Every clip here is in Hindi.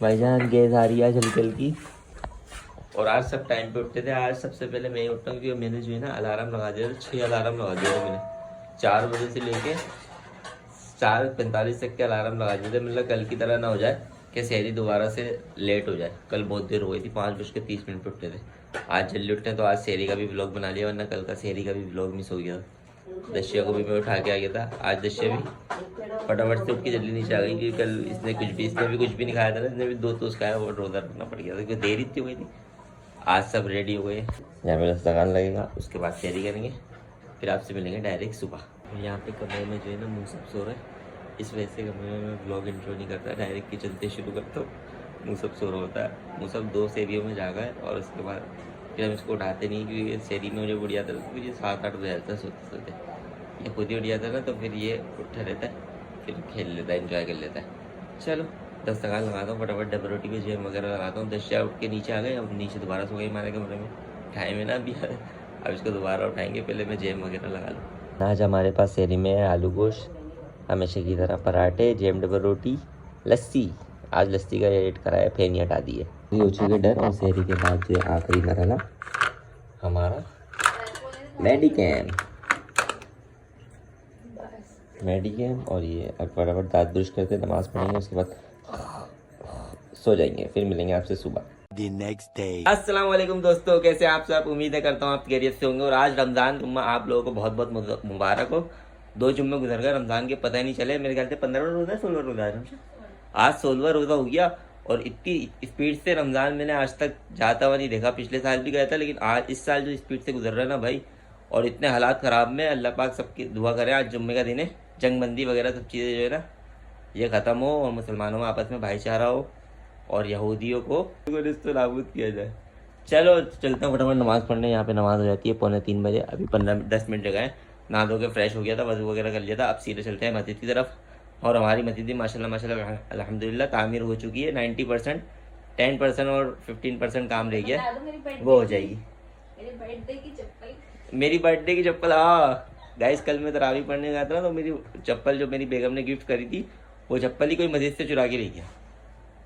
भाईजान गैस आ रही है हल्की हल्की। और आज सब टाइम पे उठते थे। आज सबसे पहले मैं ही उठता हूँ क्योंकि मैंने जो है ना अलार्म लगा दिया था। 6 अलार्म लगा दिया था मैंने। 4 बजे से लेके 4:45 तक के अलार्म लगा दिए थे। मतलब कल की तरह ना हो जाए कि शहरी दोबारा से लेट हो जाए। कल बहुत देर हो गई थी, 5:30 पे उठते थे। आज जल्दी उठते हैं तो आज शहरी का भी व्लॉग बना लिया, वरना कल का शहरी का भी व्लॉग मिस हो गया था। दशिया को भी मैं उठा के आ गया था। आज दशिया भी फटाफट से उठ के जल्दी नीचे आ गई क्योंकि कल इसने भी कुछ भी नहीं खाया था ना। इसने भी 2 टोस्ट खाया और रोज़ा रखना पड़ गया था क्योंकि देर इतनी हो गई थी। आज सब रेडी हो गए। यहाँ पे दस्तरखान लगेगा, उसके बाद तैयारी करेंगे, फिर आपसे मिलेंगे डायरेक्ट सुबह। यहाँ पे कमरे में जो है ना मुँह सब सो रहा है, इस वजह से कमरे में मैं ब्लॉग इंट्रो नहीं करता, डायरेक्ट किचन से शुरू करता हूँ। मुँह सब सो रहा होता है। मुँह सब 2 सेरियों में जागा है और उसके बाद फिर हम इसको उठाते नहीं क्योंकि सेरी में मुझे उड़ जाता था। तो मुझे 7-8 बजे जाता है सोते सोते। ये खुद ही उठ जाता है ना, तो फिर ये उठा रहता है, फिर खेल लेता है, एंजॉय कर लेता है। चलो दस्तरखान लगाता हूँ फटाफट, डबल रोटी पे जेम वगैरह लगाता हूँ। दशिया उठ के नीचे आ गए, अब नीचे दोबारा सो गई हमारे कमरे में। टाइम है ना अभी, अब इसको दोबारा उठाएंगे, पहले मैं जेम वगैरह लगा लूँ। आज हमारे पास शहरी में है आलू गोश्त, हमेशा की तरह पराठे, जेम डबल रोटी, लस्सी। आज लस्सी का रेट कराया, फेनी हटा दी है। हो चुके डर। और शहरी के बाद जो आखिरी मरहला हमारा मेडिकेम और ये अब फटाफट दांत ब्रश करके नमाज पढ़ेंगे, उसके बाद सो जाएंगे। फिर मिलेंगे आपसे सुबह। अस्सलाम वालेकुम दोस्तों, कैसे आप सब? उम्मीद है करता हूँ आप खैरियत से होंगे। और आज रमज़ान जुम्मा आप लोगों को बहुत बहुत मुबारक हो। 2 जुम्मे गुजर गए रमज़ान के, पता ही नहीं चले। मेरे ख्याल से 15वां रोज़ा है, 16वां रोज़ा है। आज 16वां रोज़ा हो गया और इतनी स्पीड से रमज़ान मैंने आज तक जाता हुआ नहीं देखा। पिछले साल भी गया था, लेकिन आज इस साल जो स्पीड से गुजर रहा है ना भाई, और इतने हालात ख़राब में, अल्लाह पाक सबकी दुआ करें आज जुम्मे का दिन है, जंगबंदी वगैरह सब चीज़ें जो है ना ये ख़त्म हो और मुसलमानों में आपस में भाईचारा हो और यहूदियों को रिश्ते नाबूद किया जाए। चलो चलते हैं फटाफट नमाज़ पढ़ने। यहाँ पे नमाज़ हो जाती है 2:45 बजे। अभी 15-10 मिनट गए, नहा धो के फ्रेश हो गया था, वज़ू वगैरह कर लिया था। अब सीधे चलते हैं मस्जिद की तरफ। और हमारी मस्जिद भी माशाल्लाह अल्हम्दुलिल्लाह तामीर हो चुकी है 90%। 10% और 15% काम रह गया, वो हो जाएगी। मेरी बर्थडे की चप्पल, हाँ गाइस, कल मैं तरावी पढ़ने गया था ना, तो मेरी चप्पल जो मेरी बेगम ने गिफ्ट करी थी, वो चप्पल ही कोई मस्जिद से चुरा के ले गया।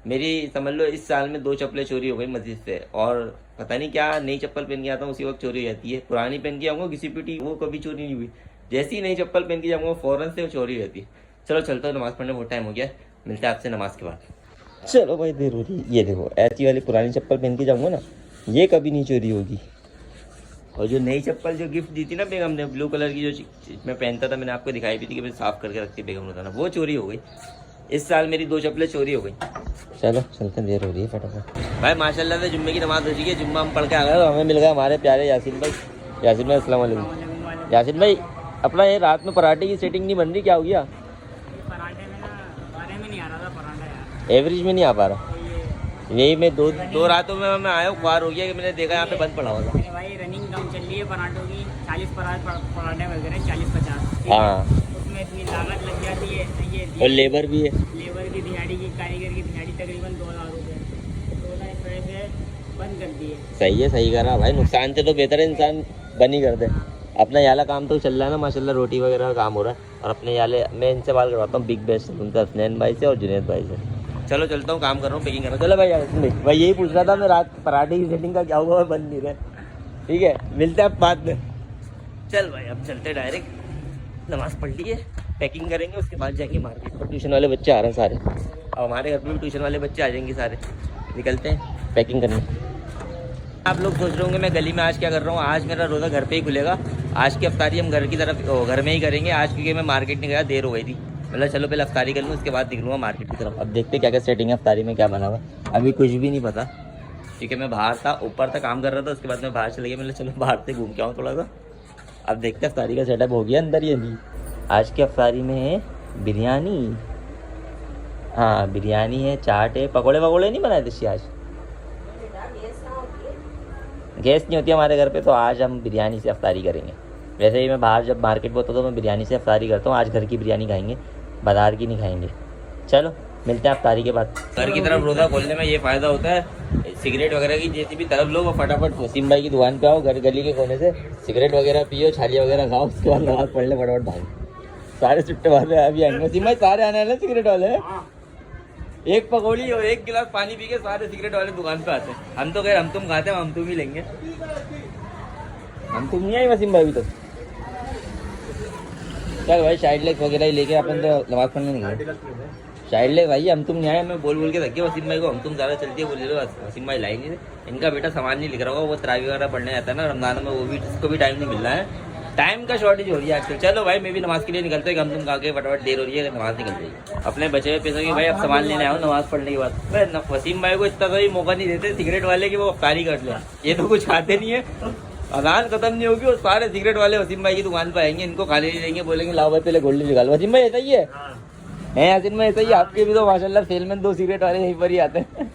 मेरी समझ लो इस साल में 2 चप्पलें चोरी हो गई मस्जिद से। और पता नहीं क्या, नई चप्पल पहन के आता हूँ उसी वक्त चोरी हो जाती है। पुरानी पहन के आऊँगा किसी पीटी, वो कभी चोरी नहीं हुई। जैसी नई चप्पल पहन के जाऊँगा फ़ौरन से वो चोरी हो जाती है। चलो चलता हूँ, नमाज़ पढ़ने बहुत टाइम हो गया, मिलते हैं आपसे नमाज के बाद। चलो भाई देर हो रही है। ये देखो ऐसी वाली पुरानी चप्पल पहन के जाऊँगा ना, ये कभी नहीं चोरी होगी। और जो नई चप्पल जो गिफ्ट दी थी ना बेगम ने, ब्लू कलर की जो मैं पहनता था, मैंने आपको दिखाई भी थी कि मैं साफ़ करके रखती बेगम ने, था ना, वो चोरी हो गई। इस साल मेरी 2 चप्पलें चोरी हो गई। चलो चलते, देर हो रही है फटाफट। भाई माशाल्लाह से जुम्मे की नमाज़ हो चुकी है। जुम्मा हम पढ़ के आ गए, हमें मिल गए हमारे प्यारे यासीन भाई। यासीन भाई अस्सलाम वालेकुम। यासीन भाई अपना ये रात में पराठे की सेटिंग नहीं बन रही, क्या हो गया? पराठे में ना बारे में नहीं आ रहा था पराठा यार, एवरेज में नहीं आ पा रहा। यही मैं दो रातों में मैं आया हूँ, ख्वार हो गया कि मैंने देखा यहाँ पे बंद पड़ा हुआ था। भाई रनिंग कम चल रही है पराठों की, 40 पराठे बन रहे हैं, 40-50। हाँ, उसमें इतनी लागत लग जाती है, ये और लेबर भी है। लेबर की दिहाड़ी की, कारीगर की दिहाड़ी तकरीबन 2000 रुपये, तो ना इस वजह से बंद कर दिए। सही है, सही करा भाई। नुकसान से तो बेहतर है इंसान बन ही कर दे। अपना याला काम तो चल रहा है ना माशाल्लाह, रोटी वगैरह का काम हो रहा है। और अपने याले मैं इनसे बात करवाता हूँ, बिग बेस्ट उनका हसनैन भाई से और जुनैद भाई से। चलो चलता हूँ, काम कर रहा हूँ, पैकिंग कर रहा हूँ। चलो भाई भाई यही पूछ रहा था मैं, रात पराठे की सेटिंग का क्या हुआ, बन नहीं रहा। ठीक है, मिलते हैं बाद में। चल भाई अब चलते डायरेक्ट, नमाज़ पढ़ ली है, पैकिंग करेंगे, उसके बाद जाएंगे मार्केट पर। ट्यूशन वाले बच्चे आ रहे हैं सारे, और हमारे घर पर भी ट्यूशन वाले बच्चे आ जाएंगे सारे। निकलते हैं पैकिंग करने। आप लोग सोच रहे होंगे मैं गली में आज क्या कर रहा हूँ। आज मेरा रोज़ा घर पे ही खुलेगा। आज की अफ्तारी हम घर की तरफ घर में ही करेंगे आज, क्योंकि मैं मार्केट नहीं गया, देर हो गई थी। मतलब चलो पहले अफ्तारी कर लूँ, उसके बाद निकलूँगा मार्केट की तरफ। अब देखते क्या क्या सेटिंग है अफ्तारी में, क्या बना हुआ अभी कुछ भी नहीं पता, क्योंकि मैं बाहर था, ऊपर था काम कर रहा था, उसके बाद मैं बाहर चले गया। मतलब चलो बाहर से घूम के आऊँ थोड़ा सा। अब देखते अफ्तारी का सेटअप हो गया अंदर या नहीं। आज की अफ्तारी में है बिरयानी, हाँ बिरयानी है, चाट है, पकौड़े वकौड़े नहीं बनाए थे आज। गैस नहीं होती हमारे घर पे, तो आज हम बिरयानी से अफ्तारी करेंगे। वैसे ही मैं बाहर जब मार्केट में होता हूँ तो मैं बिरयानी से अफ्तारी करता हूँ। आज घर की बिरयानी खाएंगे, बाजार की नहीं खाएंगे। चलो मिलते हैं अफ्तारी के बाद। घर की तरफ रोज़ा खोलने में ये फ़ायदा होता है, सिगरेट वगैरह की जैसी भी तरफ लो, वो फटाफट वसीम भाई की दुकान पे आओ, घर गली के कोने से सिगरेट वगैरह पियो, छालियाँ वगैरह खाओ, उसके बाद नमाज़ पढ़ ले, फटाफट भाग। सारे चुट्टे वाले अभी आएंगे, वसीम भाई सारे आने वाले सिगरेट वाले। एक पकौड़ी और एक गिलास पानी पी के सारे सिगरेट वाले दुकान पे आते हैं। हम तो खैर हम तुम खाते हैं, हम तुम ही लेंगे। हम तुम नहीं आई वसीम भाई अभी तक। चल भाई साइड लेग वगैरह ही लेके अपन तो नमाज पढ़ने निकले। साइड लेग भाई हम तुम नहीं आए, मैं बोल के थक गया वसीम भाई को, हम तुम ज़्यादा चलती है बोल रहे हो, वसीम भाई लाएंगे। इनका बेटा सामान नहीं लिख रहा होगा, वो तरावी वगैरह पढ़ने जाता है ना रमजान में, वो भी उसको भी टाइम नहीं मिल रहा है। टाइम का शॉर्टेज हो रही है आजकल। चलो भाई मैं भी नमाज के लिए निकलता है, हम तुम खा के फटाफट देर हो रही है, नमाज निकल जाएगी। अपने बचे हुए पैसों की भाई अब सामान लेने आओ नमाज पढ़ने के बाद। भाई वसीम भाई को इतना कोई मौका नहीं देते सिगरेट वाले की वो अफ्तारी कर ले, ये तो कुछ खाते नहीं है। अजान खत्म नहीं होगी और सारे सिगरेट वाले वसीम भाई की दुकान पर आएंगे, इनको खाने नहीं देंगे, बोलेंगे लाओ भाई पहले गोल्डी निकालो। वसीम भाई ऐसा ही है यासिन भाई, ऐसा ही आपके भी तो माशाल्लाह सेलमैन 2 सिगरेट वाले यहीं पर ही आते हैं।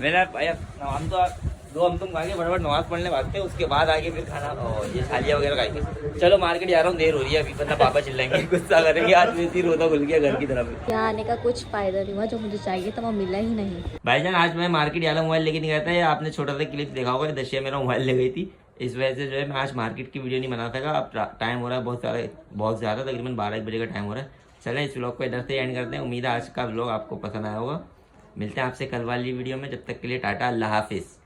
मेरा भाई हम तो दो हम तुम खा के फटाफट नमाज पढ़ने भागते हैं, उसके बाद आगे फिर खाना ये थालियाँ वगैरह खाएंगे। चलो मार्केट जा रहा हूँ, देर हो रही है अभी, वरना पापा चिल्लाएंगे, गुस्सा करेंगे, आज वैसे रोता खुल गया घर की तरफ। यहाँ आने का कुछ फायदा नहीं हुआ, जो मुझे चाहिए था वो मिला ही नहीं। भाईजान आज मैं मार्केट वाला मोबाइल लेके नहीं गया था, आपने छोटा सा क्लिप देखा होगा, दशिया मेरा मोबाइल ले गई थी, इस वजह से जो है मैं आज मार्केट की वीडियो नहीं बना सका। अब टाइम हो रहा है बहुत ज़्यादा, तकरीबन 12-1 बजे का टाइम हो रहा है। चलें इस व्लॉग को इधर से एंड करते हैं। उम्मीद है आज का व्लॉग आपको पसंद आया होगा। मिलते हैं आपसे कल वाली वीडियो में, जब तक के लिए टाटा, अल्लाह हाफिज़।